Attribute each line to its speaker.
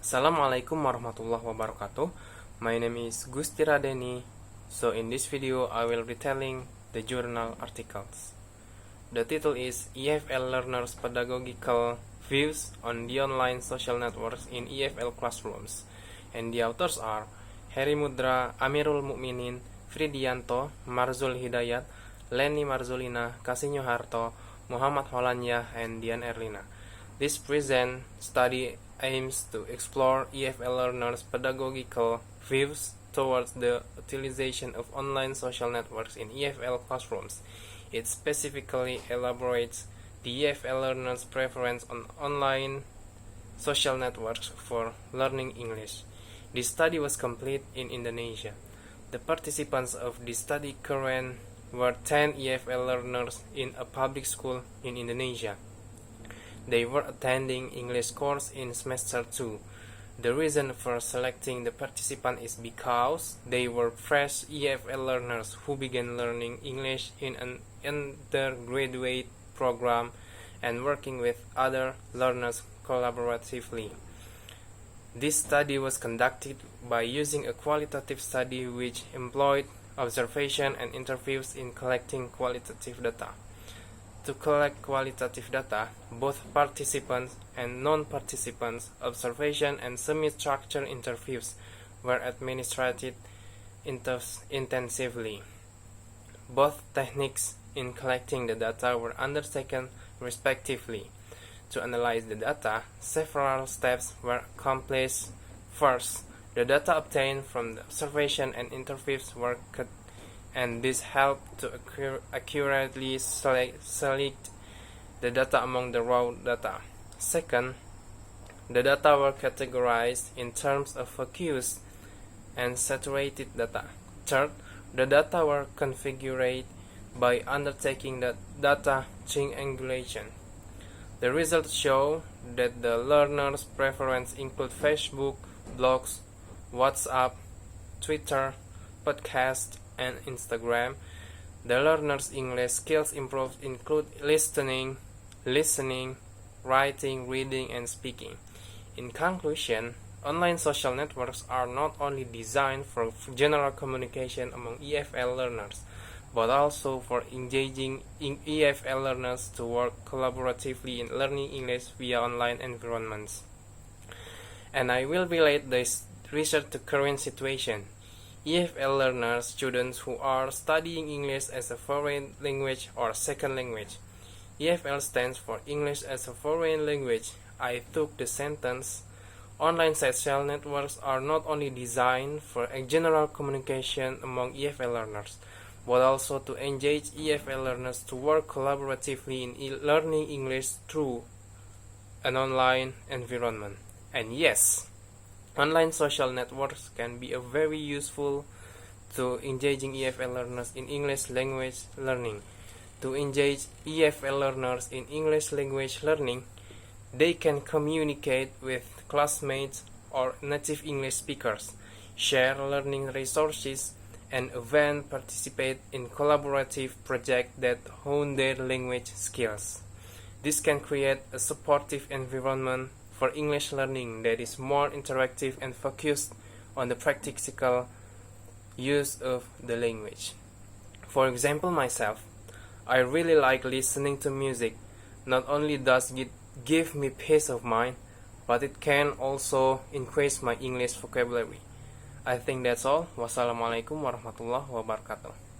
Speaker 1: Assalamualaikum warahmatullahi wabarakatuh. My name is Gusti Radeni. So in this video I will be telling the journal articles. The title is EFL Learners Pedagogical Views on the Online Social Networks in EFL Classrooms. And the authors are Heri Mudra, Amirul Mukminin, Fridianto, Marzul Hidayat, Leni Marzulina, Kasinyo Harto, Muhammad Holanya, and Dian Erlina. This present study aims to explore EFL learners' pedagogical views towards the utilization of online social networks in EFL classrooms. It specifically elaborates the EFL learners' preference on online social networks for learning English. This study was completed in Indonesia. The participants of this study current were 10 EFL learners in a public school in Indonesia. They were attending English course in semester 2. The reason for selecting the participant is because they were fresh EFL learners who began learning English in an undergraduate program and working with other learners collaboratively. This study was conducted by using a qualitative study which employed observation and interviews in collecting qualitative data. To collect qualitative data, both participants and non-participants' observation and semi-structured interviews were administered intensively. Both techniques in collecting the data were undertaken respectively. To analyze the data, several steps were accomplished. First, the data obtained from the observation and interviews were cut, and this helped to accurately select the data among the raw data. Second, the data were categorized in terms of focused and saturated data. Third, the data were configured by undertaking the data triangulation. The results show that the learners' preference include Facebook, blogs, WhatsApp, Twitter, podcasts, and Instagram. The learners' English skills improved include listening, writing, reading, and speaking. In conclusion, online social networks are not only designed for general communication among EFL learners, but also for engaging EFL learners to work collaboratively in learning English via online environments. And I will relate this research to current situation. EFL learners, students who are studying English as a foreign language or second language. EFL stands for English as a Foreign Language. I took the sentence. Online social networks are not only designed for a general communication among EFL learners, but also to engage EFL learners to work collaboratively in learning English through an online environment. And yes, online social networks can be a very useful to engaging EFL learners in English language learning. To engage EFL learners in English language learning, they can communicate with classmates or native English speakers, share learning resources, and even participate in collaborative projects that hone their language skills. This can create a supportive environment for English learning that is more interactive and focused on the practical use of the language. For example, myself, I really like listening to music. Not only does it give me peace of mind, but it can also increase my English vocabulary. I think that's all. Wassalamualaikum warahmatullahi wabarakatuh.